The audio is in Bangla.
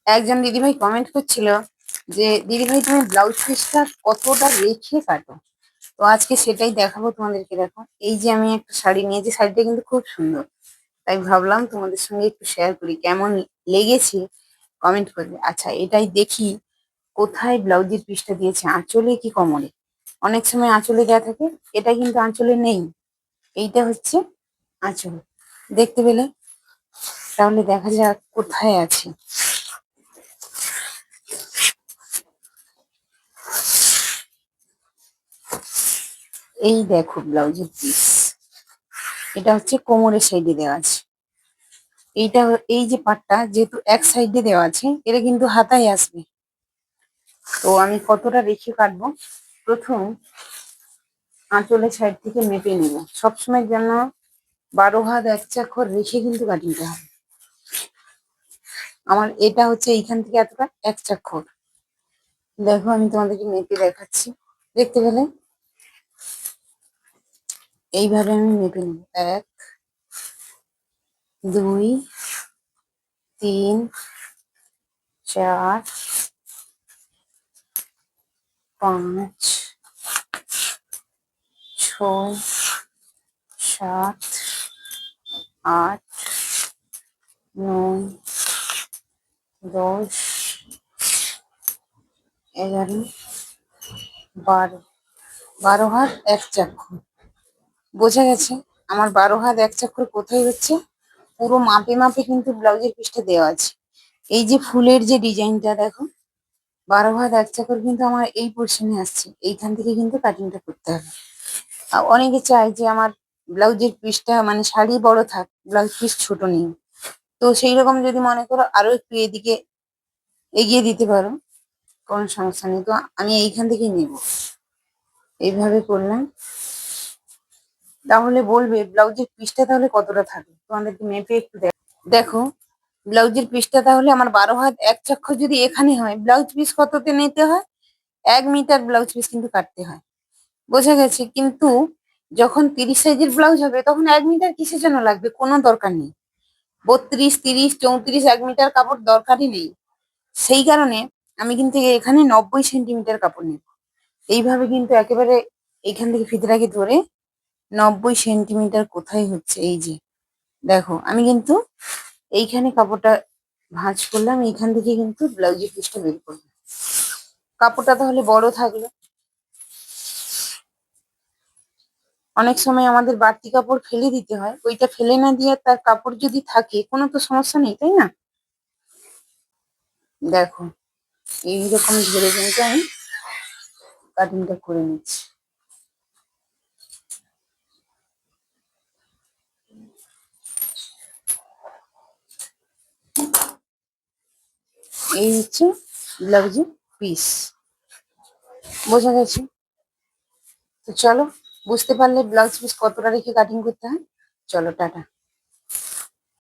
একজন দিদিভাই কমেন্ট করছিল যে দিদিভাই তুমি ব্লাউজ পিসটা কতটা রেখে কাটো। তো আজকে সেটাই দেখাবো তোমাদেরকে। দেখো, এই যে আমি একটা শাড়ি নিয়েছি, শাড়িটা কিন্তু খুব সুন্দর, তাই ভাবলাম তোমাদের সঙ্গে একটু শেয়ার করি, কেমন লেগেছে কমেন্ট করবে। আচ্ছা, এটাই দেখি কোথায় ব্লাউজের পিসটা দিয়েছে, আঁচলে কি কোমরে। অনেক সময় আঁচলে দেওয়া থাকে, এটা কিন্তু আঁচলে নেই, এইটা হচ্ছে আঁচল। দেখতে পেলে? তাহলে দেখা যাক কোথায় আছে। এই দেখো ব্লাউজের পিস, এটা হচ্ছে কোমরের সাইডে দেওয়া আছে। এইটা এই যে পাটটা যেহেতু এক সাইডে দেওয়া আছে, এটা কিন্তু হাতায় আসবে। তো আমি কতটা রেখে কাটবো, প্রথম আঁচলের সাইড থেকে মেপে নেব। সবসময় যেন 12 হাত 1 চাক্ষর রেখে কিন্তু কাটিংটা হবে। আমার এটা হচ্ছে এইখান থেকে এতটা 1 চাক্ষর। দেখো, আমি তোমাদেরকে মেপে দেখাচ্ছি। দেখতে পেলে? এইভাবে আমি মেপে নেব। 1, 2, 3, 4, 5, 6, 7, 8, 9, 10, 11, 12। 12 হাত 1 চাক্ষর। বোঝা গেছে? আমার 12 হাত 1 চাক্ষর কোথায় হচ্ছে, পুরো মাপে মাপে কিন্তু ব্লাউজের পিসটা দেওয়া আছে। এই যে ফুলের যে ডিজাইনটা দেখো, 12 হাত 1 চাক্ষর কিন্তু আমার এই পোর্শনে আসছে, এইখান থেকে কিন্তু কাটিংটা করতে হবে। আর অনেকে চায় যে আমার ব্লাউজের পিসটা মানে শাড়ি বড় থাক, ব্লাউজ পিস ছোট নেই। তো সেই রকম যদি মনে করো আরো একটু এদিকে এগিয়ে দিতে পারো, কোনো সমস্যা নেই। তো আমি এইখান থেকেই নেব, এইভাবে করলাম। তাহলে বলবে ব্লাউজের পিসটা তাহলে কতটা থাকে, তোমাদেরকে মেপে একটু দেখো। ব্লাউজের পিসটা তাহলে আমার 12 হাত 1 চাক্ষর যদি এখানে হয়, ব্লাউজ পিস কততে নিতে হয়? 1 মিটার ব্লাউজ পিস কিন্তু কাটতে হয়। বোঝা গেছে? কিন্তু যখন 30 সাইজের ব্লাউজ হবে, তখন 1 মিটার কিসের জন্য লাগবে, কোনো দরকার নেই। 32, 30, 34 1 মিটার কাপড় দরকারই নেই। সেই কারণে আমি কিন্তু এখানে 90 সেন্টিমিটার কাপড় নেব। এইভাবে কিন্তু একেবারে এইখান থেকে ফিতেটাকে ধরে 90 সেন্টিমিটার কোথায় হচ্ছে, এই যে দেখো, আমি কিন্তু এইখানে কাপড়টা ভাঁজ করলাম, এইখান থেকে কিন্তু ব্লাউজের পিসটা বের করলাম। কাপড়টা তাহলে বড় থাকলো। অনেক সময় আমাদের বাড়তি কাপড় ফেলে দিতে হয়, ওইটা ফেলে না দিয়ে তার কাপড় যদি থাকে কোনো তো সমস্যা নেই, তাই না? দেখো, এইরকম ধরে কিন্তু আমি কাটিংটা করে নিচ্ছি। এই হচ্ছে ব্লাউজের পিস। বোঝা গেছে? তো চলো, বুঝতে পারলে ব্লাউজ পিস কতটা রেখে কাটিং করতে হয়। চলো, টাটা।